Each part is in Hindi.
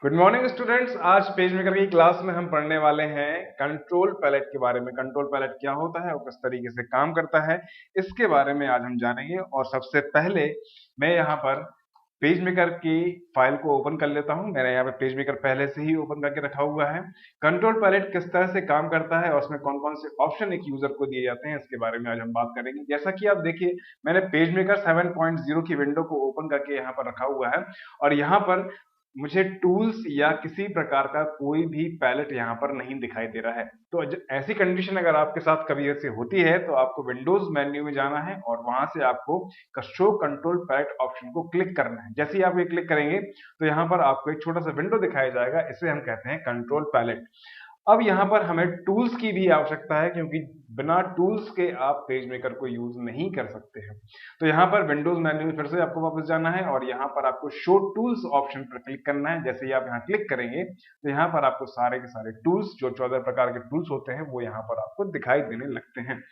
Good morning students. आज पेज मेकर की क्लास में हम पढ़ने वाले हैं कंट्रोल पैलेट के बारे में। कंट्रोल पैलेट क्या होता है और किस तरीके से काम करता है, इसके बारे में आज हम जानेंगे। और सबसे पहले मैं यहाँ पर पेज मेकर की फाइल को ओपन कर लेता हूँ। मैंने यहाँ पे पेज मेकर पहले से ही ओपन करके रखा हुआ है। कंट्रोल पैलेट किस तरह से काम करता है और उसमें कौन कौन से ऑप्शन एक यूजर को दिए जाते हैं, इसके बारे में आज हम बात करेंगे। जैसा कि आप देखिए, मैंने पेज मेकर 7.0 की विंडो को ओपन करके यहाँ पर रखा हुआ है और यहाँ पर मुझे टूल्स या किसी प्रकार का कोई भी पैलेट यहाँ पर नहीं दिखाई दे रहा है। तो ऐसी कंडीशन अगर आपके साथ कभी ऐसी होती है तो आपको विंडोज मेन्यू में जाना है और वहां से आपको शो कंट्रोल पैलेट ऑप्शन को क्लिक करना है। जैसे ही आप ये क्लिक करेंगे तो यहाँ पर आपको एक छोटा सा विंडो दिखाया जाएगा, इसे हम कहते हैं कंट्रोल पैलेट। अब यहाँ पर हमें टूल्स की भी आवश्यकता है, क्योंकि बिना टूल्स के आप पेज मेकर को यूज नहीं कर सकते हैं। तो यहाँ पर विंडोज मेन्यू में फिर से आपको वापस जाना है और यहाँ पर आपको शो टूल्स ऑप्शन पर क्लिक करना है। जैसे ही आप यहाँ क्लिक करेंगे तो यहाँ पर आपको सारे के सारे टूल्स, जो 14 प्रकार के टूल्स होते हैं, वो यहाँ पर आपको दिखाई देने लगते हैं।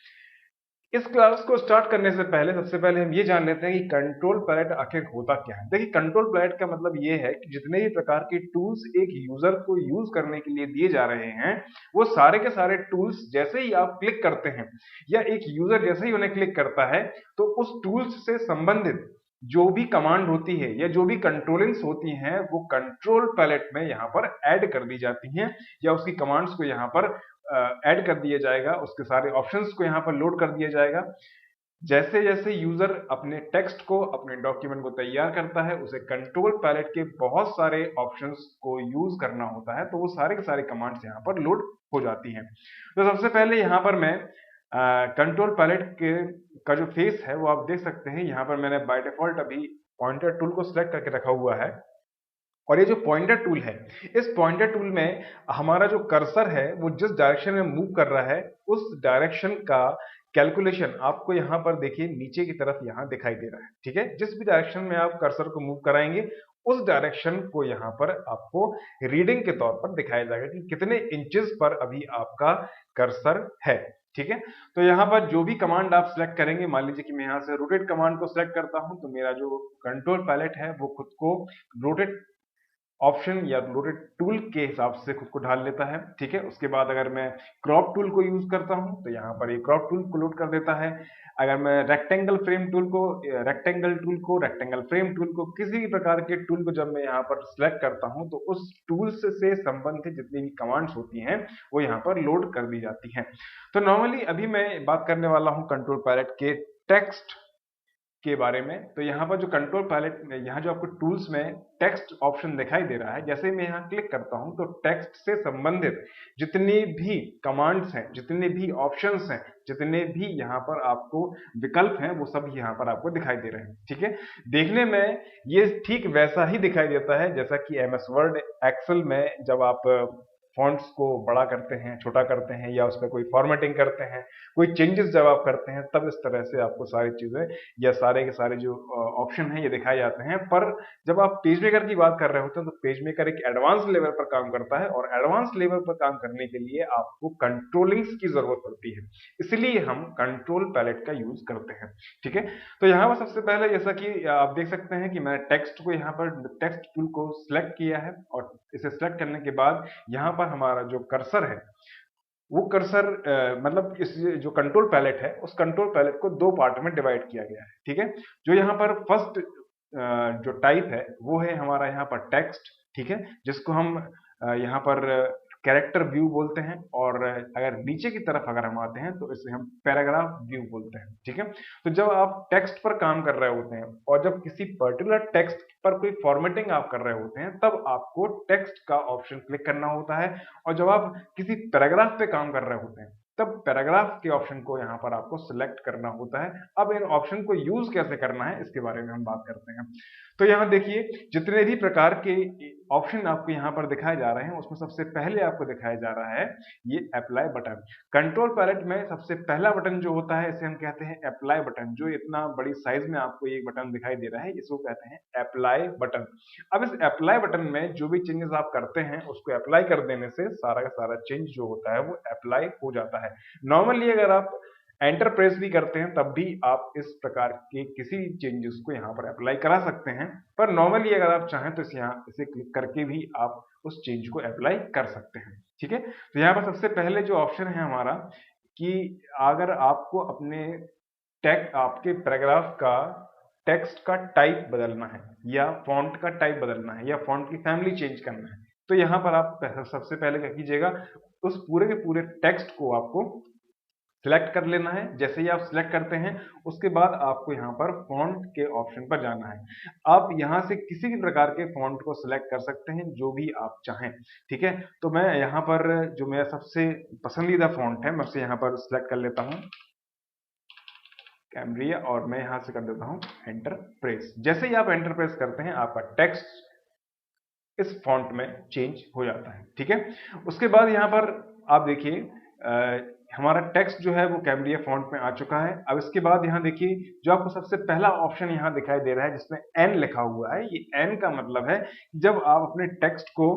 इस क्लास को स्टार्ट करने से पहले सबसे पहले हम ये जान लेते हैं कि कंट्रोल पैलेट आखिर होता क्या है। देखिए, कंट्रोल पैलेट का मतलब ये है कि जितने भी प्रकार के टूल्स एक यूजर को यूज करने के लिए दिए जा रहे हैं, वो सारे के सारे टूल्स जैसे ही आप क्लिक करते हैं या एक यूजर जैसे ही उन्हें क्लिक करता है तो उस टूल्स से संबंधित जो भी कमांड होती है या जो भी कंट्रोलिंग्स होती हैं वो कंट्रोल पैलेट में यहाँ पर ऐड कर दी जाती हैं, या उसकी कमांड्स को यहाँ पर ऐड कर दिया जाएगा, उसके सारे ऑप्शंस को यहाँ पर लोड कर दिया जाएगा। जैसे जैसे यूजर अपने टेक्स्ट को, अपने डॉक्यूमेंट को तैयार करता है, उसे कंट्रोल पैलेट के बहुत सारे ऑप्शंस को यूज करना होता है, तो वो सारे के सारे कमांड्स यहाँ पर लोड हो जाती हैं। तो सबसे पहले यहाँ पर मैं कंट्रोल पैलेट के का जो फेस है वो आप देख सकते हैं। यहाँ पर मैंने बाय डिफॉल्ट अभी पॉइंटर टूल को सिलेक्ट करके रखा हुआ है और ये जो पॉइंटर टूल है, इस पॉइंटर टूल में हमारा जो कर्सर है वो जिस डायरेक्शन में मूव कर रहा है उस डायरेक्शन का कैलकुलेशन आपको यहाँ पर देखिए नीचे की तरफ यहाँ दिखाई दे रहा है। ठीक है, जिस भी डायरेक्शन में आप कर्सर को मूव कराएंगे उस डायरेक्शन को यहाँ पर आपको रीडिंग के तौर पर दिखाया जाएगा कि कितने इंचेस पर अभी आपका कर्सर है। ठीक है, तो यहाँ पर जो भी कमांड आप सिलेक्ट करेंगे, मान लीजिए कि मैं यहाँ से रोटेट कमांड को सिलेक्ट करता हूं, तो मेरा जो कंट्रोल पैलेट है वो खुद को रोटेट ऑप्शन या लोडेड टूल के हिसाब से खुद को ढाल लेता है। ठीक है, उसके बाद अगर मैं क्रॉप टूल को यूज करता हूं तो यहाँ पर ये क्रॉप टूल को लोड कर देता है। अगर मैं रेक्टेंगल फ्रेम टूल को किसी भी प्रकार के टूल को जब मैं यहाँ पर सिलेक्ट करता हूं तो उस टूल से संबंधित जितनी भी कमांड्स होती हैं वो यहाँ पर लोड कर दी जाती हैं। तो नॉर्मली अभी मैं बात करने वाला हूँ कंट्रोल पैलेट के टेक्स्ट के बारे में। तो यहाँ पर जो कंट्रोल पैलेट में, यहाँ जो आपको टूल्स में टेक्स्ट ऑप्शन दिखाई दे रहा है, जैसे मैं यहाँ क्लिक करता हूँ तो टेक्स्ट से संबंधित जितने भी कमांड्स हैं, जितने भी ऑप्शंस हैं, जितने भी यहाँ पर आपको विकल्प हैं, वो सब यहाँ पर आपको दिखाई दे रहे हैं। ठीक है, देखने में ये ठीक वैसा ही दिखाई देता है जैसा कि एमएस वर्ड, एक्सेल में जब आप फॉन्ट्स को बड़ा करते हैं, छोटा करते हैं, या उस पर कोई फॉर्मेटिंग करते हैं, कोई चेंजेस जब आप करते हैं, तब इस तरह से आपको सारी चीजें या सारे के सारे जो ऑप्शन हैं ये दिखाए जाते हैं। पर जब आप पेज मेकर की बात कर रहे होते हैं तो पेज मेकर एक एडवांस लेवल पर काम करता है और एडवांस लेवल पर काम करने के लिए आपको कंट्रोलिंग्स की जरूरत पड़ती है, इसलिए हम कंट्रोल पैलेट का यूज करते हैं। ठीक है, तो यहाँ पर सबसे पहले जैसा कि आप देख सकते हैं कि मैंने टेक्स्ट को यहाँ पर टेक्स्ट टूल को सिलेक्ट किया है और इसे सिलेक्ट करने के बाद यहाँ पर हमारा जो कर्सर है वो कर्सर मतलब इस जो कंट्रोल पैलेट है उस कंट्रोल पैलेट को दो पार्ट में डिवाइड किया गया है। ठीक है, जो यहाँ पर फर्स्ट जो टाइप है वो है हमारा यहाँ पर टेक्स्ट। ठीक है, जिसको हम यहाँ पर कैरेक्टर व्यू बोलते हैं, और अगर नीचे की तरफ अगर हम आते हैं तो इसे हम पैराग्राफ व्यू बोलते हैं। ठीक है, तो जब आप टेक्स्ट पर काम कर रहे होते हैं और जब किसी पर्टिकुलर टेक्स्ट पर कोई फॉर्मेटिंग आप कर रहे होते हैं तब आपको टेक्स्ट का ऑप्शन क्लिक करना होता है, और जब आप किसी पैराग्राफ पे काम कर रहे होते हैं तब पैराग्राफ के ऑप्शन को यहाँ पर आपको सिलेक्ट करना होता है। अब इन ऑप्शन को यूज कैसे करना है इसके बारे में हम बात करते हैं। तो यहाँ देखिए, जितने भी प्रकार के ऑप्शन आपको यहाँ पर दिखाए जा रहे हैं उसमें सबसे पहले आपको दिखाया जा रहा है ये अप्लाई बटन। कंट्रोल पैलेट में सबसे पहला बटन जो होता है इसे हम कहते हैं अप्लाई बटन। जो इतना बड़ी साइज में आपको ये बटन दिखाई दे रहा है इसको कहते हैं अप्लाई बटन। अब इस अप्लाई बटन में जो भी चेंजेस आप करते हैं उसको अप्लाई कर देने से सारा का सारा चेंज जो होता है वो अप्लाई हो जाता है। नॉर्मली अगर आप एंटर प्रेस भी करते हैं तब भी आप इस प्रकार के किसी चेंजेस को यहाँ पर अप्लाई करा सकते हैं, पर नॉर्मली अगर आप चाहें तो इसे क्लिक करके भी आप उस चेंज को अप्लाई कर सकते हैं। ठीक है, तो यहाँ पर सबसे पहले जो ऑप्शन है हमारा कि अगर आपको अपने आपके पैराग्राफ का टेक्स्ट का टाइप बदलना है या फॉन्ट का टाइप बदलना है या फॉन्ट की फैमिली चेंज करना है, तो यहाँ पर आप सबसे पहले क्या कीजिएगा, उस पूरे के पूरे टेक्स्ट को आपको सिलेक्ट कर लेना है। जैसे ही आप सिलेक्ट करते हैं उसके बाद आपको यहाँ पर फॉन्ट के ऑप्शन पर जाना है। आप यहाँ से किसी भी प्रकार के फॉन्ट को सिलेक्ट कर सकते हैं जो भी आप चाहें। ठीक है, तो मैं यहाँ पर जो मेरा सबसे पसंदीदा फॉन्ट है मैं उसे यहाँ पर सिलेक्ट कर लेता हूँ, कैम्ब्रिया, और मैं यहाँ से कर देता हूँ एंटर प्रेस। जैसे ही आप एंटर प्रेस करते हैं आपका टेक्स्ट इस फॉन्ट में चेंज हो जाता है। ठीक है, उसके बाद यहाँ पर आप देखिए हमारा टेक्स्ट जो है वो कैम्ब्रिया फॉन्ट में आ चुका है। अब इसके बाद यहाँ देखिए जो आपको सबसे पहला ऑप्शन यहाँ दिखाई दे रहा है जिसमें एन लिखा हुआ है, ये एन का मतलब है जब आप अपने टेक्स्ट को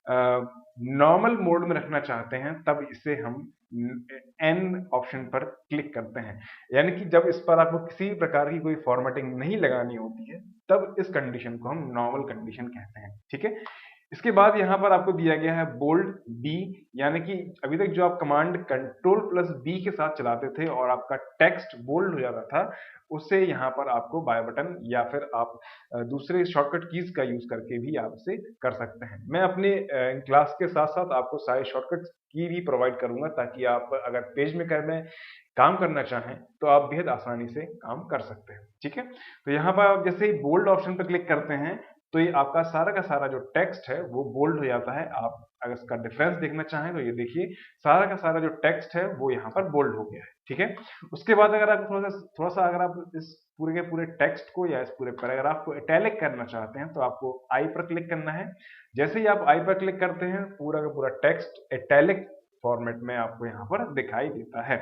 नॉर्मल मोड में रखना चाहते हैं तब इसे हम एन ऑप्शन पर क्लिक करते हैं, यानी कि जब इस पर आपको किसी प्रकार की कोई फॉर्मेटिंग नहीं लगानी होती है तब इस कंडीशन को हम नॉर्मल कंडीशन कहते हैं। ठीक है, इसके बाद यहाँ पर आपको दिया गया है बोल्ड बी, यानी कि अभी तक जो आप कमांड कंट्रोल प्लस बी के साथ चलाते थे और आपका टेक्स्ट बोल्ड हो जाता था, उसे यहाँ पर आपको बाय बटन या फिर आप दूसरे शॉर्टकट कीज का यूज करके भी आप इसे कर सकते हैं। मैं अपने क्लास के साथ साथ आपको सारे शॉर्टकट की भी प्रोवाइड करूंगा ताकि आप अगर पेज मेकर में काम करना चाहें तो आप बेहद आसानी से काम कर सकते हैं। ठीक है, तो यहाँ पर आप जैसे ही बोल्ड ऑप्शन पर क्लिक करते हैं तो ये आपका सारा का सारा जो टेक्स्ट है वो बोल्ड हो जाता है। आप अगर इसका डिफरेंस देखना चाहें तो ये देखिए सारा का सारा जो टेक्स्ट है वो यहाँ पर बोल्ड हो गया है। ठीक है, उसके बाद अगर आप थोड़ा सा अगर आप इस पूरे के पूरे टेक्स्ट को या इस पूरे पैराग्राफ को इटैलिक करना चाहते हैं तो आपको आई पर क्लिक करना है। जैसे ही आप आई पर क्लिक करते हैं पूरा का पूरा टेक्स्ट इटैलिक फॉर्मेट में आपको यहाँ पर दिखाई देता है।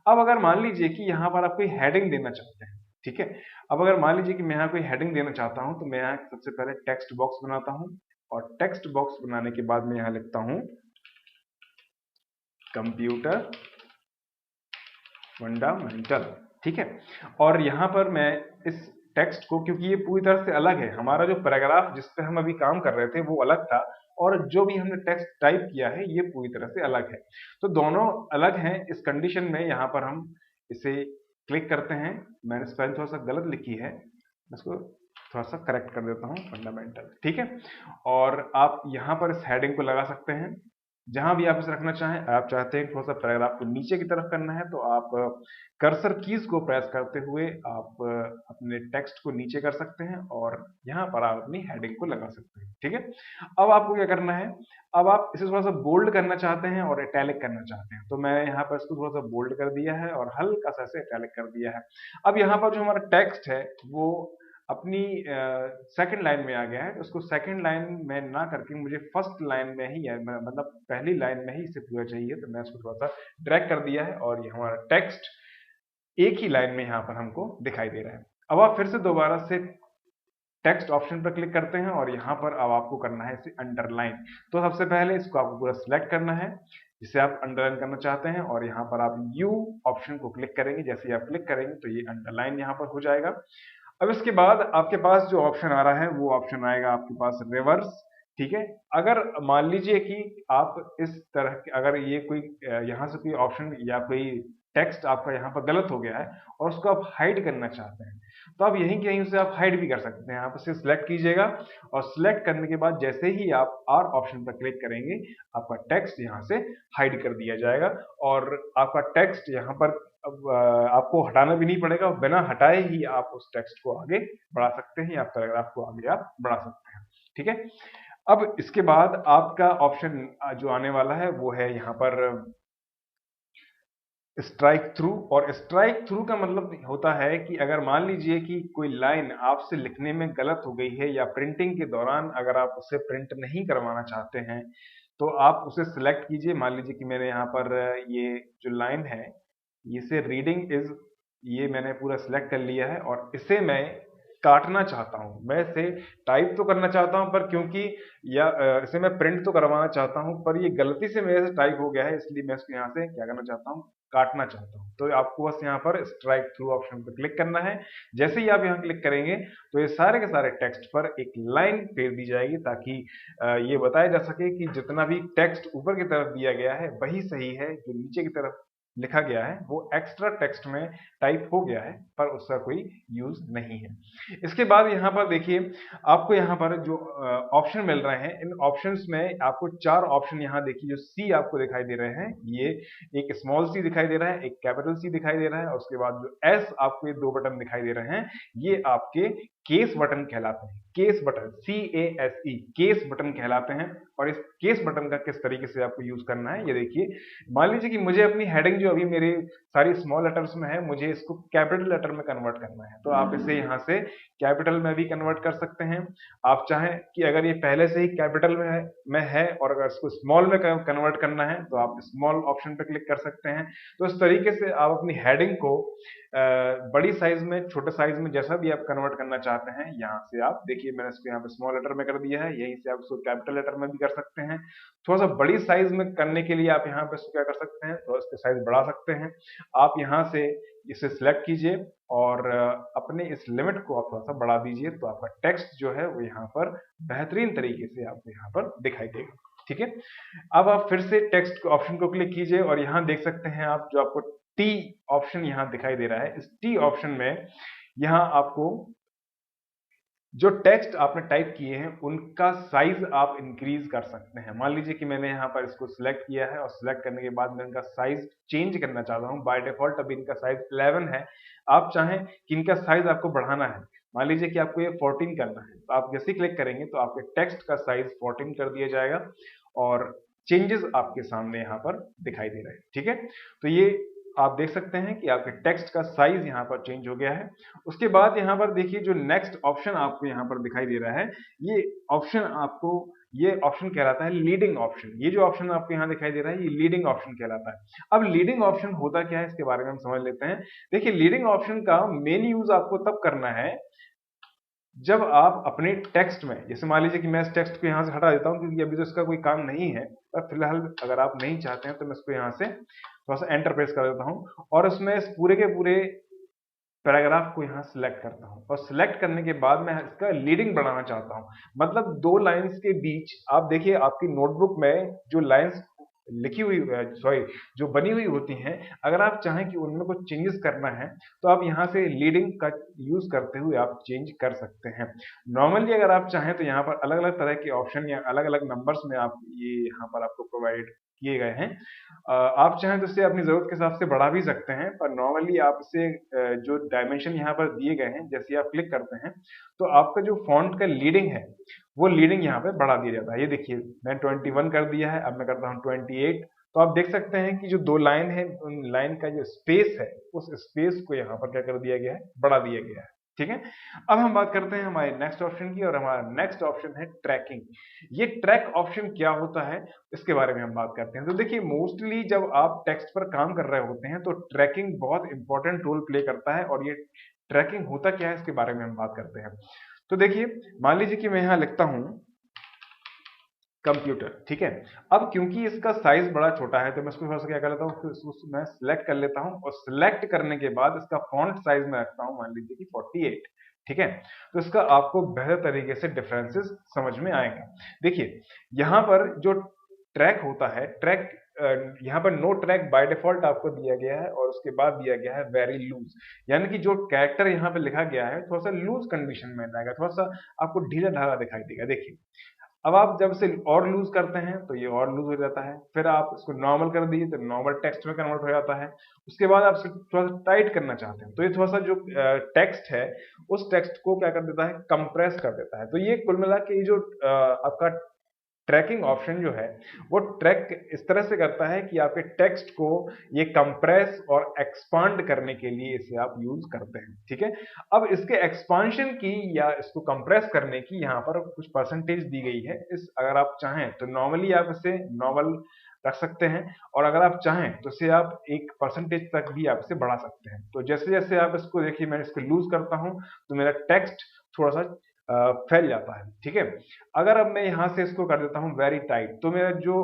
अब अगर मान लीजिए कि यहाँ पर आप कोई हेडिंग देना चाहते हैं, ठीक है, अब अगर मान लीजिए कि मैं यहाँ कोई हेडिंग देना चाहता हूं तो मैं यहाँ सबसे पहले टेक्स्ट बॉक्स बनाता हूं और टेक्स्ट बॉक्स बनाने के बाद मैं यहाँ लिखता हूं कंप्यूटर फंडामेंटल। ठीक है, और यहाँ पर मैं इस टेक्स्ट को, क्योंकि ये पूरी तरह से अलग है, हमारा जो पैराग्राफ जिस पे हम अभी काम कर रहे थे वो अलग था और जो भी हमने टेक्स्ट टाइप किया है ये पूरी तरह से अलग है, तो दोनों अलग हैं। इस कंडीशन में यहाँ पर हम इसे क्लिक करते हैं। मैंने स्पेलिंग थोड़ा सा गलत लिखी है, इसको थोड़ा सा करेक्ट कर देता हूँ, फंडामेंटल। ठीक है, और आप यहाँ पर इस हेडिंग को लगा सकते हैं जहां भी आप इसे रखना चाहें। आप चाहते हैं थोड़ा सा पैराग्राफ को नीचे की तरफ करना है तो आप कर्सर कीज को प्रेस करते हुए आप अपने टेक्स्ट को नीचे कर सकते हैं और यहाँ पर आप अपनी हेडिंग को लगा सकते हैं। ठीक है, अब आपको क्या करना है, अब आप इसे थोड़ा सा बोल्ड करना चाहते हैं और इटैलिक करना चाहते हैं, तो मैं यहाँ पर इसको थोड़ा सा बोल्ड कर दिया है और हल्का सा इसे इटैलिक कर दिया है। अब यहाँ पर जो हमारा टेक्स्ट है वो अपनी सेकंड लाइन में आ गया है, तो उसको सेकंड लाइन में ना करके मुझे फर्स्ट लाइन में ही मतलब पहली लाइन में ही इसे पूरा चाहिए, तो मैं इसको थोड़ा सा ड्रैग कर दिया है और ये हमारा टेक्स्ट एक ही लाइन में यहाँ पर हमको दिखाई दे रहा है। अब आप फिर से दोबारा से टेक्स्ट ऑप्शन पर क्लिक करते हैं और यहाँ पर अब आपको करना है इसे अंडरलाइन। तो सबसे पहले इसको आपको पूरा सिलेक्ट करना है जिसे आप अंडरलाइन करना चाहते हैं और यहाँ पर आप यू ऑप्शन को क्लिक करेंगे। जैसे ही आप क्लिक करेंगे तो ये अंडरलाइन यहाँ पर हो जाएगा। अब इसके बाद आपके पास जो ऑप्शन आ रहा है वो ऑप्शन आएगा आपके पास रिवर्स। ठीक है, अगर मान लीजिए कि आप इस तरह के, अगर ये कोई यहाँ से कोई ऑप्शन या कोई टेक्स्ट आपका यहाँ पर गलत हो गया है और उसको आप हाइड करना चाहते हैं तो आप यहीं कहीं से आप हाइड भी कर सकते हैं। आप इसे सिलेक्ट कीजिएगा और सिलेक्ट करने के बाद जैसे ही आप आर ऑप्शन पर क्लिक करेंगे आपका टेक्स्ट यहाँ से हाइड कर दिया जाएगा और आपका टेक्स्ट यहाँ पर अब आपको हटाना भी नहीं पड़ेगा, बिना हटाए ही आप उस टेक्स्ट को आगे बढ़ा सकते हैं या पैराग्राफ को आगे आप बढ़ा सकते हैं। ठीक है, अब इसके बाद आपका ऑप्शन जो आने वाला है वो है यहाँ पर स्ट्राइक थ्रू। और स्ट्राइक थ्रू का मतलब होता है कि अगर मान लीजिए कि कोई लाइन आपसे लिखने में गलत हो गई है या प्रिंटिंग के दौरान अगर आप उसे प्रिंट नहीं करवाना चाहते हैं तो आप उसे सिलेक्ट कीजिए। मान लीजिए कि मैंने यहाँ पर ये जो लाइन है इसे रीडिंग इज, ये मैंने पूरा सिलेक्ट कर लिया है और इसे मैं काटना चाहता हूं। मैं इसे टाइप तो करना चाहता हूं पर क्योंकि या इसे मैं प्रिंट तो करवाना चाहता हूं पर ये गलती से मेरे से टाइप हो गया है, इसलिए मैं इसको यहाँ से क्या करना चाहता हूँ, काटना चाहता हूं, तो आपको बस यहाँ पर स्ट्राइक थ्रू ऑप्शन पर क्लिक करना है। जैसे ही आप यहाँ क्लिक करेंगे तो ये सारे के सारे टेक्स्ट पर एक लाइन फेर दी जाएगी, ताकि ये बताया जा सके कि जितना भी टेक्स्ट ऊपर की तरफ दिया गया है वही सही है, जो नीचे की तरफ लिखा गया है वो एक्स्ट्रा टेक्स्ट में टाइप हो गया है पर उसका कोई यूज नहीं है। इसके बाद यहाँ पर देखिए, आपको यहाँ पर जो ऑप्शन मिल रहे हैं, इन ऑप्शंस में आपको 4 ऑप्शन यहाँ देखिए, जो सी आपको दिखाई दे रहे हैं, ये एक स्मॉल सी दिखाई दे रहा है, एक कैपिटल सी दिखाई दे रहा है, और उसके बाद जो एस आपको ये 2 बटन दिखाई दे रहे हैं, ये आपके केस बटन कहलाते हैं। Case button, CASE, case button कहलाते हैं। और इस केस बटन का किस तरीके से आपको यूज करना है ये देखिए। मान लीजिए कि मुझे अपनी हेडिंग जो अभी मेरी सारी स्मॉल लेटर्स में है, मुझे इसको कैपिटल लेटर में कन्वर्ट करना है, तो आप इसे यहाँ से कैपिटल में भी कन्वर्ट कर सकते हैं। आप चाहें कि अगर ये पहले से ही कैपिटल में है और अगर इसको स्मॉल में कन्वर्ट करना है तो आप स्मॉल ऑप्शन पर क्लिक कर सकते हैं। तो इस तरीके से आप अपनी हेडिंग को बड़ी साइज में, छोटे साइज में, जैसा भी आप कन्वर्ट करना चाहते हैं, यहाँ से आप देखिए मैंने इसको यहाँ पे स्मॉल लेटर में कर दिया है, यहीं से आप इसको कैपिटल लेटर में भी कर सकते हैं। थोड़ा सा बड़ी साइज में करने के लिए आप यहाँ पे इसको क्या कर सकते हैं, तो इसके साइज बढ़ा सकते हैं। आप यहाँ से इसे सिलेक्ट कीजिए और अपने इस लिमिट को आप थोड़ा सा बढ़ा दीजिए, तो आपका टेक्स्ट जो है वो यहाँ पर बेहतरीन तरीके से आपको यहाँ पर दिखाई देगा। ठीक है, अब आप फिर से टेक्स्ट ऑप्शन को क्लिक कीजिए और यहाँ देख सकते हैं आप, जो आपको टी ऑप्शन यहाँ दिखाई दे रहा है, इस टी ऑप्शन में यहाँ आपको जो टेक्स्ट आपने टाइप किए हैं उनका साइज आप इंक्रीज कर सकते हैं। मान लीजिए कि मैंने यहाँ पर इसको सिलेक्ट किया है और सिलेक्ट करने के बाद मैं इनका साइज चेंज करना चाहता हूँ। बाय डिफॉल्ट अभी इनका साइज 11 है, आप चाहें कि इनका साइज आपको बढ़ाना है, मान लीजिए कि आपको ये 14 करना है, तो आप जैसे क्लिक करेंगे तो आपके टेक्स्ट का साइज 14 कर दिया जाएगा और चेंजेस आपके सामने यहाँ पर दिखाई दे रहे हैं। ठीक है, तो ये आप देख सकते हैं कि आपके टेक्स्ट का साइज यहाँ पर चेंज हो गया है। उसके बाद यहाँ पर देखिए, जो नेक्स्ट ऑप्शन आपको यहाँ पर दिखाई दे रहा है, ये ऑप्शन कहलाता है लीडिंग ऑप्शन। ये जो ऑप्शन आपको यहाँ दिखाई दे रहा है, ये लीडिंग ऑप्शन कहलाता है। अब लीडिंग ऑप्शन होता क्या है, इसके बारे में हम समझ लेते हैं। देखिए, लीडिंग ऑप्शन का मेन यूज आपको तब करना है जब आप अपने टेक्स्ट में, जैसे मान लीजिए कि मैं इस टेक्स्ट को यहाँ से हटा देता हूँ क्योंकि अभी तो इसका कोई काम नहीं है, पर फिलहाल अगर आप नहीं चाहते हैं तो मैं इसको यहाँ से थोड़ा सा एंटर प्रेस कर देता हूँ और उसमें इस पूरे के पूरे पैराग्राफ को यहाँ सिलेक्ट करता हूँ और सिलेक्ट करने के बाद मैं इसका लीडिंग बढ़ाना चाहता हूँ। मतलब 2 लाइंस के बीच, आप देखिए आपकी नोटबुक में जो लाइंस लिखी हुई, सॉरी, जो बनी हुई होती हैं, अगर आप चाहें कि उनमें कुछ चेंजेस करना है तो आप यहाँ से लीडिंग का यूज करते हुए आप चेंज कर सकते हैं। नॉर्मली अगर आप चाहें तो यहाँ पर अलग अलग तरह के ऑप्शन या अलग अलग नंबर्स में आप ये यहाँ पर आपको प्रोवाइड किए गए हैं। आप चाहें तो इसे अपनी जरूरत के हिसाब से बढ़ा भी सकते हैं, पर नॉर्मली आप इसे जो डायमेंशन यहाँ पर दिए गए हैं, जैसे आप क्लिक करते हैं तो आपका जो फॉन्ट का लीडिंग है वो लीडिंग यहाँ पे बढ़ा दिया जाता है। ये देखिए मैं 21 कर दिया है, अब मैं करता हूँ 28। तो आप देख सकते हैं कि जो 2 लाइन है, उन लाइन का जो स्पेस है, उस स्पेस को यहाँ पर क्या कर दिया गया है, बढ़ा दिया गया है। ठीक है, अब हम बात करते हैं हमारे नेक्स्ट ऑप्शन की, और हमारा नेक्स्ट ऑप्शन है ट्रैकिंग। ये ट्रैक ऑप्शन क्या होता है इसके बारे में हम बात करते हैं। तो देखिए, मोस्टली जब आप टेक्स्ट पर काम कर रहे होते हैं तो ट्रैकिंग बहुत इंपॉर्टेंट रोल प्ले करता है, और ये ट्रैकिंग होता क्या है इसके बारे में हम बात करते हैं। तो देखिए, मान लीजिए कि मैं यहाँ लिखता हूं कंप्यूटर, ठीक है। अब क्योंकि इसका साइज बड़ा छोटा है तो मैं इसको थोड़ा सा क्या कर लेता हूँ, मैं सिलेक्ट कर लेता हूँ और सिलेक्ट करने के बाद इसका फॉन्ट साइज में रखता हूँ, मान लीजिए कि 48। ठीक है, तो इसका आपको बेहतर तरीके से डिफरेंसेस समझ में आएगा। देखिए, यहाँ पर जो ट्रैक होता है, ट्रैक यहाँ पर नो ट्रैक बाय डिफॉल्ट आपको दिया गया है और उसके बाद दिया गया है वेरी लूज, यानी कि जो कैरेक्टर यहाँ पे लिखा गया है थोड़ा सा लूज कंडीशन में आएगा, थोड़ा सा आपको ढीला ढाला दिखाई देगा। देखिए, अब आप जब से और लूज करते हैं तो ये और लूज हो जाता है, फिर आप इसको नॉर्मल कर दीजिए तो नॉर्मल टेक्स्ट में कन्वर्ट हो जाता है। उसके बाद आप इसको थोड़ा सा टाइट करना चाहते हैं तो ये थोड़ा सा जो टेक्स्ट है उस टेक्स्ट को क्या कर देता है, कंप्रेस कर देता है। तो ये कुल मिला के ये जो आपका ट्रैकिंग ऑप्शन जो है वो ट्रैक इस तरह से करता है कि आपके टेक्स्ट को ये कंप्रेस और एक्सपांड करने के लिए इसे आप यूज करते हैं। ठीक है, अब इसके एक्सपांशन की या इसको कंप्रेस करने की यहाँ पर कुछ परसेंटेज दी गई है। इस अगर आप चाहें तो नॉर्मली आप इसे नॉर्मल रख सकते हैं, और अगर आप चाहें तो इसे आप एक परसेंटेज तक भी आप इसे बढ़ा सकते हैं। तो जैसे जैसे आप इसको देखिए, मैं इसको लूज करता हूं तो मेरा टेक्स्ट थोड़ा सा फैल जाता है। ठीक है, अगर अब मैं यहां से इसको कर देता हूं वेरी टाइट, तो मेरा जो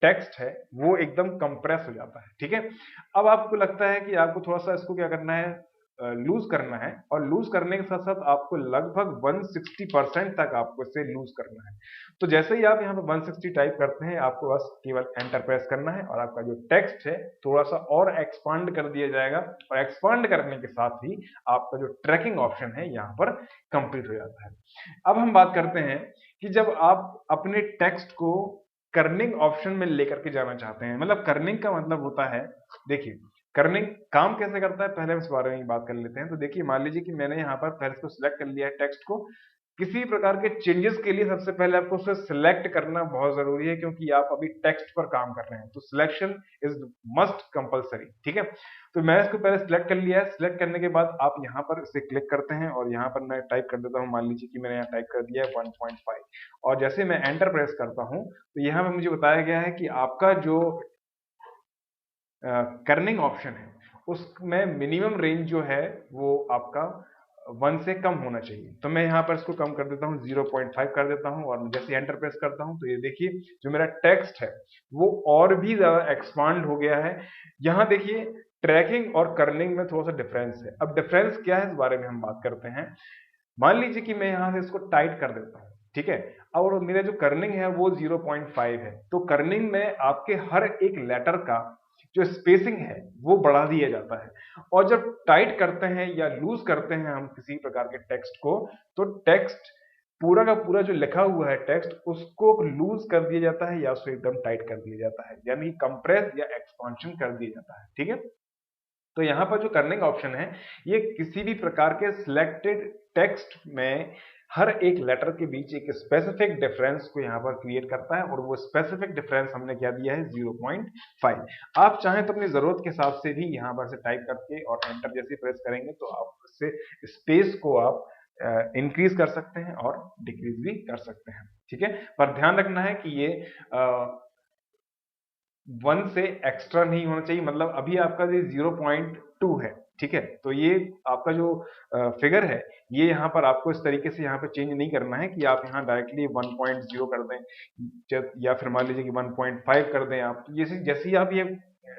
टेक्स्ट है वो एकदम कंप्रेस हो जाता है। ठीक है, अब आपको लगता है कि आपको थोड़ा सा इसको क्या करना है, लूज करना है, और लूज करने के साथ साथ आपको लगभग 160% तक आपको इसे लूज करना है। तो जैसे ही आप यहाँ पे 160 टाइप करते हैं, आपको बस केवल एंटर प्रेस करना है और आपका जो टेक्स्ट है थोड़ा सा और एक्सपांड कर दिया जाएगा, और एक्सपांड करने के साथ ही आपका जो ट्रैकिंग ऑप्शन है यहाँ पर कंप्लीट हो जाता है। अब हम बात करते हैं कि जब आप अपने टेक्स्ट को कर्निंग ऑप्शन में लेकर के जाना चाहते हैं, मतलब कर्निंग का मतलब होता है, देखिए कर्निंग काम कैसे करता है पहले हम इस बारे में बात कर लेते हैं। तो देखिए मान लीजिए कि मैंने यहाँ पर पहले इसको सिलेक्ट कर लिया है टेक्स्ट को, किसी प्रकार के चेंजेस के लिए सबसे पहले आपको उसे सिलेक्ट करना बहुत जरूरी है, क्योंकि आप अभी टेक्स्ट पर काम कर रहे हैं, तो सिलेक्शन इज मस्ट कंपलसरी। ठीक है, तो मैं इसको पहले सिलेक्ट कर लिया है। सिलेक्ट करने के बाद आप यहाँ पर इसे क्लिक करते हैं और यहाँ पर मैं टाइप कर देता हूँ, मान लीजिए कि मैंने यहाँ टाइप कर दिया है 1.5, और जैसे मैं एंटर प्रेस करता हूँ तो यहाँ पर मुझे बताया गया है कि आपका जो कर्निंग ऑप्शन है उसमें मिनिमम रेंज जो है वो आपका 1 से कम होना चाहिए। तो मैं यहाँ पर इसको कम कर देता हूँ, 0.5 कर देता हूँ, और जैसे एंटर प्रेस करता हूँ तो ये देखिए जो मेरा टेक्स्ट है वो और भी ज्यादा एक्सपांड हो गया है। यहाँ देखिए ट्रैकिंग और कर्निंग में थोड़ा सा डिफरेंस है। अब डिफरेंस क्या है इस बारे में हम बात करते हैं। मान लीजिए कि मैं यहाँ से इसको टाइट कर देता हूँ, ठीक है, और मेरा जो कर्निंग है वो 0.5 है, तो कर्निंग में आपके हर एक लेटर का जो स्पेसिंग है वो बढ़ा दिया जाता है। और जब टाइट करते हैं या लूज करते हैं हम किसी प्रकार के टेक्स्ट को, तो टेक्स्ट पूरा का पूरा जो लिखा हुआ है टेक्स्ट उसको लूज कर दिया जाता है या उसको एकदम टाइट कर दिया जाता है, यानी कंप्रेस या एक्सपांशन कर दिया जाता है। ठीक है, तो यहाँ पर जो कर्निंग ऑप्शन है ये किसी भी प्रकार के सिलेक्टेड टेक्स्ट में हर एक लेटर के बीच एक स्पेसिफिक डिफरेंस को यहाँ पर क्रिएट करता है, और वो स्पेसिफिक डिफरेंस हमने क्या दिया है 0.5। आप चाहें तो अपनी जरूरत के हिसाब से भी यहाँ पर से टाइप करके और एंटर जैसे प्रेस करेंगे तो आप इससे स्पेस को आप इंक्रीज कर सकते हैं और डिक्रीज भी कर सकते हैं। ठीक है, पर ध्यान रखना है कि ये 1 से एक्स्ट्रा नहीं होना चाहिए, मतलब अभी आपका ये 0.2 है। ठीक है, तो ये आपका जो फिगर है ये यहाँ पर आपको इस तरीके से यहाँ पे चेंज नहीं करना है कि आप यहाँ डायरेक्टली 1.0 कर दें या फिर मान लीजिए कि 1.5 कर दें। आप जैसे जैसे ही आप ये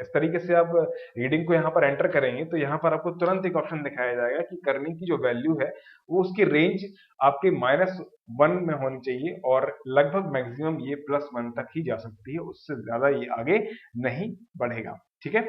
इस तरीके से आप रीडिंग को यहाँ पर एंटर करेंगे तो यहाँ पर आपको तुरंत एक ऑप्शन दिखाया जाएगा कि कर्निंग की जो वैल्यू है वो उसकी रेंज आपके -1 में होनी चाहिए, और लगभग मैक्सिमम ये +1 तक ही जा सकती है, उससे ज्यादा ये आगे नहीं बढ़ेगा। ठीक है,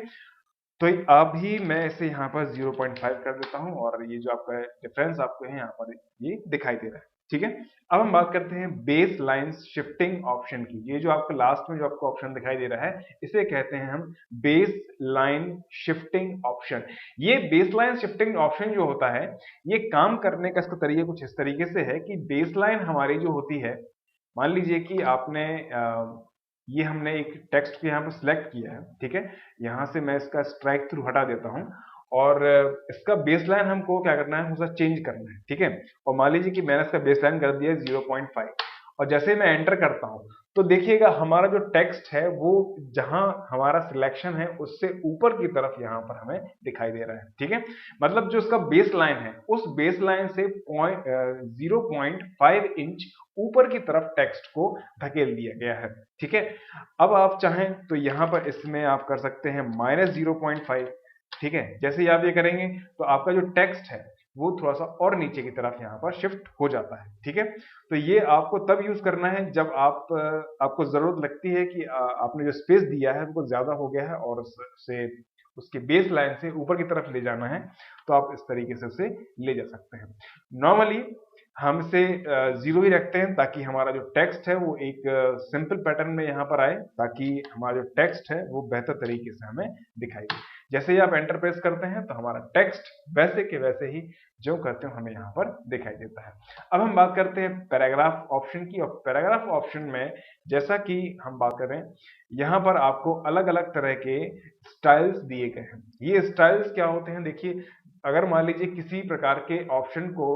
तो अभी मैं इसे यहाँ पर 0.5 कर देता हूँ, और ये जो आपका डिफरेंस आपको है यहाँ पर ये दिखाई दे रहा है। ठीक है, अब हम बात करते हैं बेस लाइन शिफ्टिंग ऑप्शन की। ये जो आपको लास्ट में जो आपको ऑप्शन दिखाई दे रहा है इसे कहते हैं हम बेस लाइन शिफ्टिंग ऑप्शन। ये बेस लाइन शिफ्टिंग ऑप्शन जो होता है ये काम करने का इसका तरीका कुछ इस तरीके से है कि बेस लाइन हमारी जो होती है, मान लीजिए कि आपने ये हमने एक टेक्स्ट को यहाँ पर सिलेक्ट किया है। ठीक है, यहाँ से मैं इसका स्ट्राइक थ्रू हटा देता हूँ, और इसका बेसलाइन हमको क्या करना है, उसका चेंज करना है। ठीक है, और मान लीजिए कि मैंने इसका बेसलाइन कर दिया 0.5, और जैसे मैं एंटर करता हूँ तो देखिएगा हमारा जो टेक्स्ट है वो जहां हमारा सिलेक्शन है उससे ऊपर की तरफ यहाँ पर हमें दिखाई दे रहा है। ठीक है, मतलब जो इसका बेस लाइन है उस बेस लाइन से 0.5 इंच ऊपर की तरफ टेक्स्ट को धकेल दिया गया है। ठीक है, अब आप चाहें तो यहाँ पर इसमें आप कर सकते हैं -0.5। ठीक है, जैसे ही आप ये करेंगे तो आपका जो टेक्स्ट है वो थोड़ा सा और नीचे की तरफ यहाँ पर शिफ्ट हो जाता है। ठीक है, तो ये आपको तब यूज करना है जब आपको जरूरत लगती है कि आपने जो स्पेस दिया है वो ज्यादा हो गया है और उससे उसके बेस लाइन से ऊपर की तरफ ले जाना है, तो आप इस तरीके से उसे ले जा सकते हैं। नॉर्मली हम इसे 0 ही रखते हैं ताकि हमारा जो टेक्स्ट है वो एक सिंपल पैटर्न में यहाँ पर आए, ताकि हमारा जो टेक्स्ट है वो बेहतर तरीके से हमें दिखाई दे। जैसे ही आप एंटर प्रेस करते हैं तो हमारा टेक्स्ट वैसे के वैसे ही जो करते हो हमें यहाँ पर दिखाई देता है। अब हम बात करते हैं पैराग्राफ ऑप्शन की, और पैराग्राफ ऑप्शन में जैसा कि हम बात कर रहे हैं यहाँ पर आपको अलग अलग तरह के स्टाइल्स दिए गए हैं। ये स्टाइल्स क्या होते हैं, देखिए अगर मान लीजिए किसी प्रकार के ऑप्शन को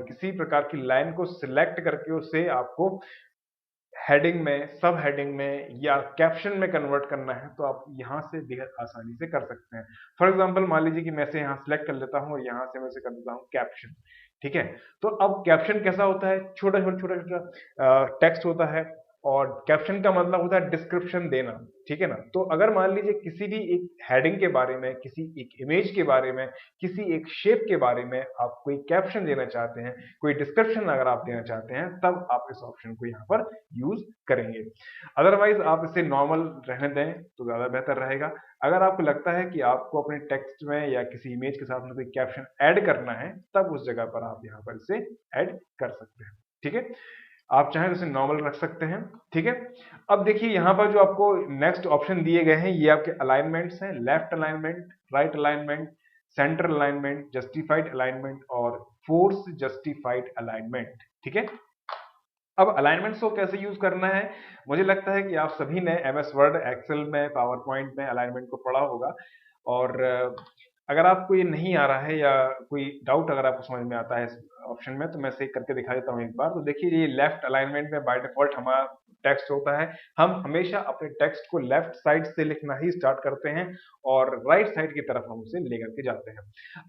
किसी प्रकार की लाइन को सिलेक्ट करके उसे आपको हेडिंग में, सब हेडिंग में या कैप्शन में कन्वर्ट करना है तो आप यहाँ से बेहद आसानी से कर सकते हैं। फॉर एग्जांपल मान लीजिए कि मैं इसे यहाँ सिलेक्ट कर लेता हूँ और यहाँ से मैं इसे कर देता हूँ कैप्शन। ठीक है, तो अब कैप्शन कैसा होता है, छोटा छोटा टेक्स्ट होता है, और कैप्शन का मतलब होता है डिस्क्रिप्शन देना, ठीक है ना। तो अगर मान लीजिए किसी भी एक हेडिंग के बारे में, किसी एक इमेज के बारे में, किसी एक शेप के बारे में आप कोई कैप्शन देना चाहते हैं, कोई डिस्क्रिप्शन अगर आप देना चाहते हैं, तब आप इस ऑप्शन को यहाँ पर यूज करेंगे। अदरवाइज आप इसे नॉर्मल रहने दें तो ज्यादा बेहतर रहेगा। अगर आपको लगता है कि आपको अपने टेक्स्ट में या किसी इमेज के साथ में कोई कैप्शन ऐड करना है, तब उस जगह पर आप यहाँ पर इसे ऐड कर सकते हैं, ठीक है। आप चाहें तो इसे नॉर्मल रख सकते हैं, ठीक है। अब देखिए यहाँ पर जो आपको नेक्स्ट ऑप्शन दिए गए हैं, ये आपके अलाइनमेंट्स हैं, left alignment, right alignment, centre alignment, justified alignment और फोर्स जस्टिफाइड अलाइनमेंट, ठीक है। अब अलाइनमेंट्स को कैसे यूज करना है, मुझे लगता है कि आप सभी ने एमएस वर्ड, एक्सेल में, पावर पॉइंट में अलाइनमेंट को पढ़ा होगा। और अगर आपको ये नहीं आ रहा है या कोई डाउट अगर आपको समझ में आता है इस ऑप्शन में, तो मैं इसे करके दिखा देता हूँ एक बार। तो देखिए ये लेफ्ट अलाइनमेंट में बाय डिफॉल्ट हमारा टेक्स्ट होता है। हम हमेशा अपने टेक्स्ट को लेफ्ट साइड से लिखना ही स्टार्ट करते हैं और राइट साइड की तरफ हम उसे लेकर के जाते हैं।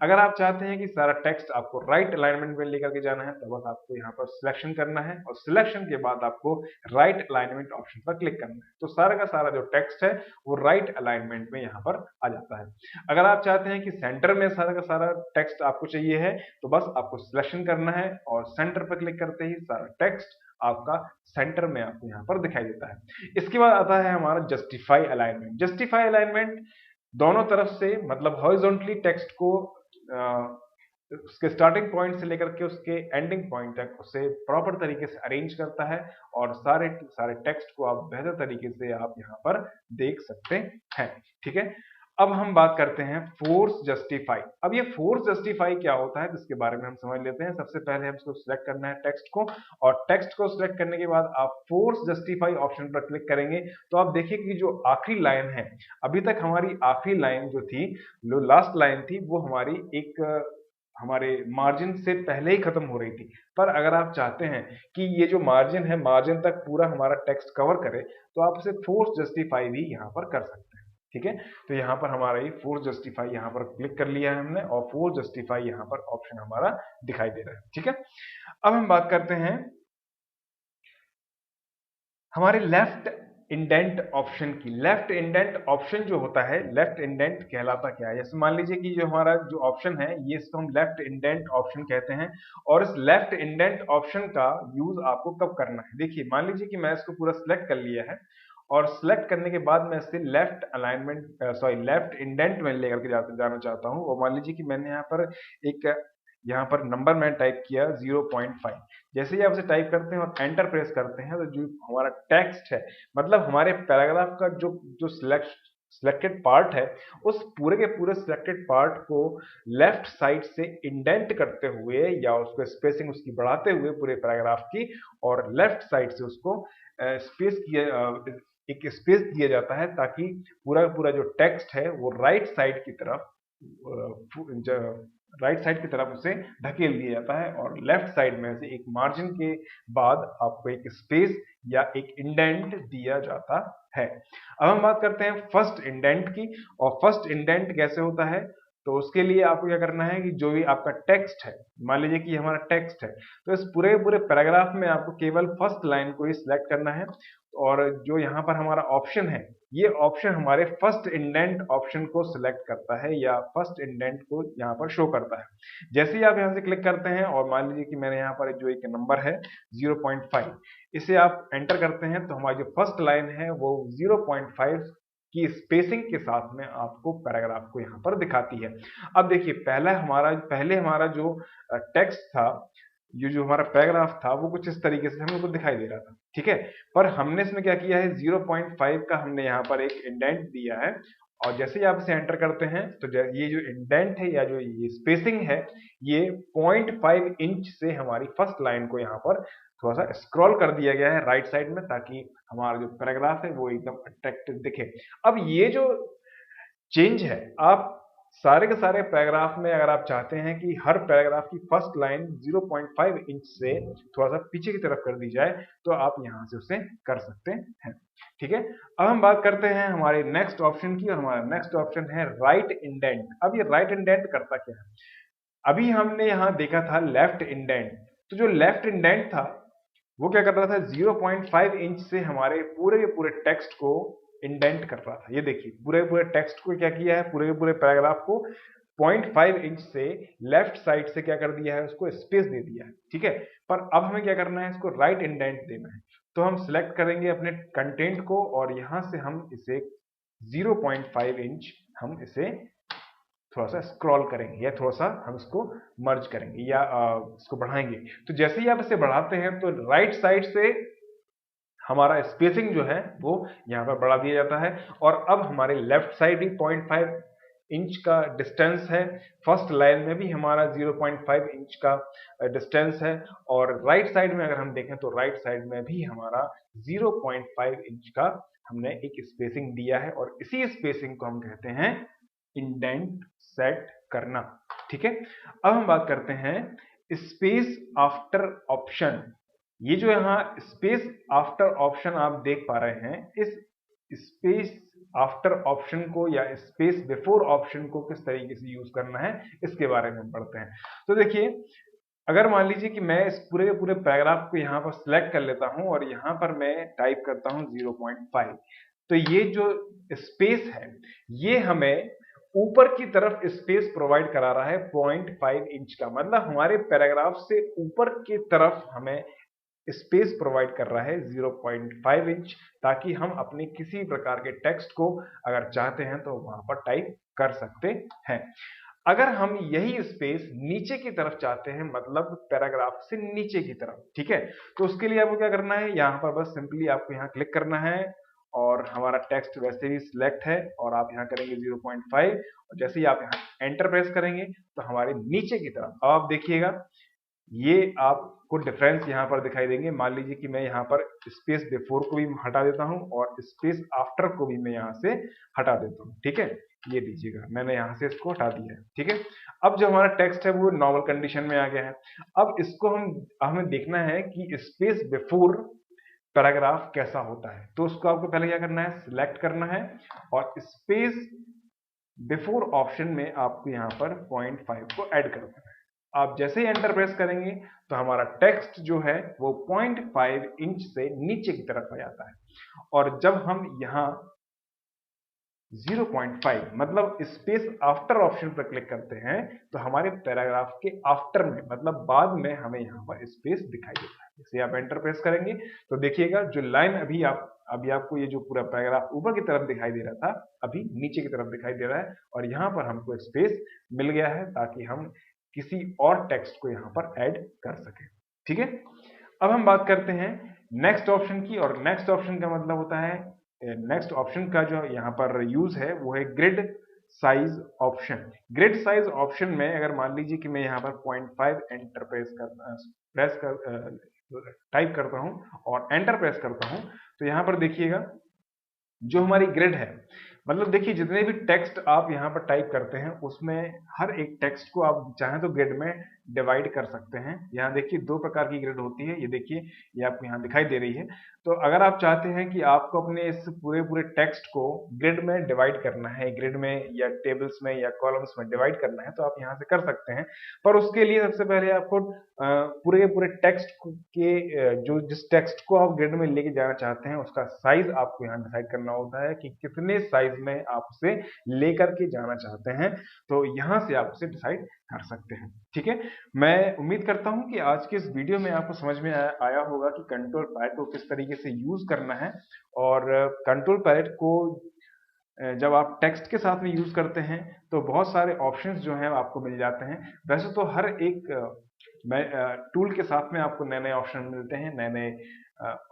अगर आप चाहते हैं कि सारा टेक्स्ट आपको राइट अलाइनमेंट में लेकर के जाना है, तो बस आपको यहाँ पर सिलेक्शन करना है और सिलेक्शन के बाद आपको राइट अलाइनमेंट ऑप्शन पर क्लिक करना है। तो सारा का सारा जो टेक्स्ट है वो राइट अलाइनमेंट में यहाँ पर आ जाता है। अगर आप चाहते हैं कि सेंटर में सारा का सारा टेक्स्ट आपको चाहिए है, तो बस आपको सिलेक्शन करना है और सेंटर पर क्लिक करते ही सारा टेक्स्ट आपका सेंटर में आपको यहाँ पर दिखाई देता है। इसके बाद आता है हमारा जस्टिफाई अलाइनमेंट। जस्टिफाई अलाइनमेंट दोनों तरफ से, मतलब हॉरिजॉन्टली टेक्स्ट को उसके स्टार्टिंग पॉइंट से लेकर के उसके एंडिंग पॉइंट तक उसे प्रॉपर तरीके से अरेंज करता है और सारे सारे टेक्स्ट को आप बेहतर तरीके से आप यहाँ पर देख सकते हैं, ठीक है। अब हम बात करते हैं फोर्स जस्टिफाई। अब ये फोर्स जस्टिफाई क्या होता है, इसके बारे में हम समझ लेते हैं। सबसे पहले हम इसको सिलेक्ट करना है टेक्स्ट को, और टेक्स्ट को सिलेक्ट करने के बाद आप फोर्स जस्टिफाई ऑप्शन पर क्लिक करेंगे तो आप देखिए कि जो आखिरी लाइन है, अभी तक हमारी आखिरी लाइन जो थी, जो लास्ट लाइन थी, वो हमारी एक हमारे मार्जिन से पहले ही खत्म हो रही थी। पर अगर आप चाहते हैं कि ये जो मार्जिन है, मार्जिन तक पूरा हमारा टेक्स्ट कवर करे, तो आप इसे फोर्स जस्टिफाई भी यहाँ पर कर सकते हैं, ठीक है। तो यहाँ पर हमारा ये फोर्स जस्टिफाई यहाँ पर क्लिक कर लिया है हमने और फोर्स जस्टिफाई यहाँ पर ऑप्शन हमारा दिखाई दे रहा है, ठीक है। अब हम बात करते हैं हमारे लेफ्ट इंडेंट ऑप्शन की। लेफ्ट इंडेंट ऑप्शन जो होता है, लेफ्ट इंडेंट कहलाता क्या है, जैसे मान लीजिए कि जो हमारा जो ऑप्शन है, ये इसको हम लेफ्ट इंडेंट ऑप्शन कहते हैं। और इस लेफ्ट इंडेंट ऑप्शन का यूज आपको कब करना है, देखिए मान लीजिए कि मैं इसको पूरा सिलेक्ट कर लिया है और सिलेक्ट करने के बाद मैं इसे लेफ्ट अलाइनमेंट लेफ्ट इंडेंट में लेकर के जाना चाहता हूँ। और मान लीजिए कि मैंने यहाँ पर नंबर में टाइप किया 0.5। जैसे ही आप इसे टाइप करते हैं और एंटर प्रेस करते हैं, तो जो हमारा टेक्स्ट है, मतलब हमारे पैराग्राफ का जो सिलेक्टेड पार्ट है, उस पूरे के पूरे सिलेक्टेड पार्ट को लेफ्ट साइड से इंडेंट करते हुए या उसको स्पेसिंग उसकी बढ़ाते हुए पूरे पैराग्राफ की, और लेफ्ट साइड से उसको एक स्पेस दिया जाता है, ताकि पूरा पूरा जो टेक्स्ट है वो राइट साइड की तरफ उसे धकेल दिया जाता है और लेफ्ट साइड में से एक मार्जिन के बाद आपको एक स्पेस या एक इंडेंट दिया जाता है। अब हम बात करते हैं फर्स्ट इंडेंट की। और फर्स्ट इंडेंट कैसे होता है, तो उसके लिए आपको क्या करना है कि जो भी आपका टेक्स्ट है, मान लीजिए कि हमारा टेक्स्ट है, तो इस पूरे पूरे पैराग्राफ में आपको केवल फर्स्ट लाइन को ही सिलेक्ट करना है। और जो यहाँ पर हमारा ऑप्शन है, ये ऑप्शन हमारे फर्स्ट इंडेंट ऑप्शन को सिलेक्ट करता है या फर्स्ट इंडेंट को यहाँ पर शो करता है। जैसे ही आप यहाँ से क्लिक करते हैं और मान लीजिए कि मैंने यहाँ पर जो एक नंबर है 0.5, इसे आप एंटर करते हैं, तो हमारी जो फर्स्ट लाइन है वो 0.5 की स्पेसिंग के साथ में आपको पैराग्राफ को यहाँ पर दिखाती है। अब देखिए पहले हमारा जो टेक्स्ट था, ये जो हमारा पैराग्राफ था, वो कुछ इस तरीके से हमें दिखाई दे रहा था, ठीक है। पर हमने इसमें क्या किया है, 0.5 का हमने यहाँ पर एक इंडेंट दिया है, और जैसे ही आप इसे एंटर करते हैं, तो ये जो इंडेंट है या जो ये स्पेसिंग है, ये 0.5 इंच से हमारी फर्स्ट लाइन को यहाँ पर थोड़ा सा स्क्रॉल कर दिया गया है राइट साइड में, ताकि हमारा जो पैराग्राफ है वो एकदम अट्रैक्टिव दिखे। अब ये जो चेंज है, आप सारे के सारे पैराग्राफ में अगर आप चाहते हैं कि हर पैराग्राफ की फर्स्ट लाइन 0.5 इंच से थोड़ा सा पीछे की तरफ कर दी जाए, तो आप यहां से उसे कर सकते हैं, ठीक है। अब हम बात करते हैं हमारे नेक्स्ट ऑप्शन की, और हमारा नेक्स्ट ऑप्शन है राइट इंडेंट। अब ये राइट इंडेंट करता क्या है, अभी हमने यहां देखा था लेफ्ट इंडेंट। तो जो लेफ्ट इंडेंट था, वो क्या कर रहा था, 0.5 इंच से हमारे पूरे के पूरे टेक्स्ट को इंडेंट कर रहा था। ये देखिए पूरे पूरे टेक्स्ट को क्या किया है, पूरे के पूरे पैराग्राफ को 0.5 इंच से लेफ्ट साइड से क्या कर दिया है, उसको स्पेस दे दिया है, ठीक है। पर अब हमें क्या करना है, इसको राइट इंडेंट देना है। तो हम सिलेक्ट करेंगे अपने कंटेंट को और यहां से हम इसे 0.5 इंच हम इसे थोड़ा सा स्क्रॉल करेंगे या थोड़ा सा हम इसको मर्ज करेंगे या इसको बढ़ाएंगे। तो जैसे ही आप इसे बढ़ाते हैं तो राइट साइड से हमारा स्पेसिंग जो है वो यहाँ पर बढ़ा दिया जाता है और अब हमारे लेफ्ट साइड भी 0.5 इंच का डिस्टेंस है, फर्स्ट लाइन में भी हमारा 0.5 इंच का डिस्टेंस है और राइट साइड में अगर हम देखें तो राइट साइड में भी हमारा 0.5 इंच का हमने एक स्पेसिंग दिया है और इसी स्पेसिंग को हम कहते हैं इंडेंट सेट करना, ठीक है। अब हम बात करते हैं स्पेस आफ्टर ऑप्शन। ये जो यहाँ स्पेस आफ्टर ऑप्शन आप देख पा रहे हैं, इस स्पेस आफ्टर ऑप्शन को या स्पेस बिफोर ऑप्शन को किस तरीके से यूज करना है इसके बारे में हम पढ़ते हैं। तो देखिए, अगर मान लीजिए कि मैं इस पूरे पूरे पैराग्राफ को यहाँ पर सिलेक्ट कर लेता हूं और यहाँ पर मैं टाइप करता हूं 0.5, तो ये जो स्पेस है ये हमें ऊपर की तरफ स्पेस प्रोवाइड करा रहा है 0.5 इंच का, मतलब हमारे पैराग्राफ से ऊपर की तरफ हमें स्पेस प्रोवाइड कर रहा है 0.5 इंच, ताकि हम अपने किसी प्रकार के टेक्स्ट को अगर चाहते हैं तो वहां पर टाइप कर सकते हैं। अगर हम यही स्पेस नीचे की तरफ चाहते हैं, मतलब पैराग्राफ से नीचे की तरफ, ठीक है, तो उसके लिए आपको क्या करना है, यहाँ पर बस सिंपली आपको यहाँ क्लिक करना है और हमारा टेक्स्ट वैसे भी सिलेक्ट है और आप यहाँ करेंगे 0.5 और जैसे ही आप यहाँ एंटर प्रेस करेंगे तो हमारे नीचे की तरफ अब आप देखिएगा ये आपको डिफरेंस यहाँ पर दिखाई देंगे। मान लीजिए कि मैं यहाँ पर स्पेस बिफोर को भी हटा देता हूँ और स्पेस आफ्टर को भी मैं यहाँ से हटा देता हूँ, ठीक है। ये दीजिएगा, मैंने यहाँ से इसको हटा दिया है, ठीक है। अब जो हमारा टेक्स्ट है वो नॉर्मल कंडीशन में आ गया है। अब इसको हमें देखना है कि स्पेस बिफोर पैराग्राफ कैसा होता है, तो उसको आपको पहले क्या करना है, सिलेक्ट करना है और स्पेस बिफोर ऑप्शन में आपको यहाँ पर 0.5 को ऐड कर देना है। आप जैसे ही एंटर प्रेस करेंगे तो हमारा टेक्स्ट जो है वो 0.5 इंच से नीचे की तरफ आ जाता है और जब हम यहाँ 0.5 मतलब स्पेस आफ्टर ऑप्शन पर क्लिक करते हैं तो हमारे पैराग्राफ के आफ्टर में मतलब बाद में हमें यहाँ पर स्पेस दिखाई देता है। जैसे आप एंटर प्रेस करेंगे तो देखिएगा जो लाइन अभी आपको ये जो पूरा पैराग्राफ ऊपर की तरफ दिखाई दे रहा था अभी नीचे की तरफ दिखाई दे रहा है और यहाँ पर हमको स्पेस मिल गया है ताकि हम किसी और टेक्स्ट को यहाँ पर ऐड कर सके, ठीक है। अब हम बात करते हैं नेक्स्ट ऑप्शन की और नेक्स्ट ऑप्शन का मतलब होता है, नेक्स्ट ऑप्शन का जो यहाँ पर यूज है वो है grid size option. Grid size option में अगर मान लीजिए कि मैं यहाँ पर 0.5 एंटर टाइप करता हूँ और एंटर प्रेस करता हूँ तो यहाँ पर देखिएगा जो हमारी ग्रिड है, मतलब देखिए जितने भी टेक्स्ट आप यहाँ पर टाइप करते हैं उसमें हर एक टेक्स्ट को आप चाहें तो ग्रिड में डिवाइड कर सकते हैं। यहाँ देखिए दो प्रकार की ग्रिड होती है, ये देखिए ये आपको यहाँ दिखाई दे रही है। तो अगर आप चाहते हैं कि आपको अपने इस पूरे पूरे टेक्स्ट को ग्रिड में डिवाइड करना है, ग्रिड में या टेबल्स में या कॉलम्स में डिवाइड करना है तो आप यहाँ से कर सकते हैं। पर उसके लिए सबसे पहले आपको पूरे पूरे टेक्स्ट के जो जिस टेक्स्ट को आप ग्रिड में लेके जाना चाहते हैं उसका साइज आपको यहाँ डिसाइड करना होता है कि कितने साइज में आप उसे लेकर के जाना चाहते हैं, तो यहाँ से आप उसे डिसाइड कर सकते हैं, ठीक है। मैं उम्मीद करता हूँ कि आज के इस वीडियो में आपको समझ में आया होगा कि कंट्रोल पैलेट को किस तरीके से यूज करना है और कंट्रोल पैलेट को जब आप टेक्स्ट के साथ में यूज करते हैं तो बहुत सारे ऑप्शंस जो हैं आपको मिल जाते हैं। वैसे तो हर एक टूल के साथ में आपको नए नए ऑप्शन मिलते हैं, नए नए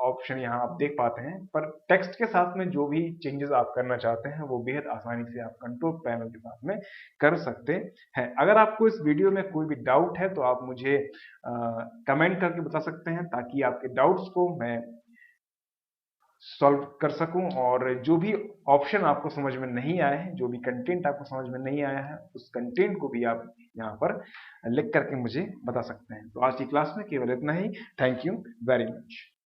ऑप्शन यहाँ आप देख पाते हैं, पर टेक्स्ट के साथ में जो भी चेंजेस आप करना चाहते हैं वो बेहद आसानी से आप कंट्रोल पैनल के साथ में कर सकते हैं। अगर आपको इस वीडियो में कोई भी डाउट है तो आप मुझे कमेंट करके बता सकते हैं ताकि आपके डाउट्स को मैं सॉल्व कर सकूं और जो भी ऑप्शन आपको समझ में नहीं आए हैं, जो भी कंटेंट आपको समझ में नहीं आया है उस कंटेंट को भी आप यहाँ पर लिख करके मुझे बता सकते हैं। तो आज की क्लास में केवल इतना ही। Thank you very much.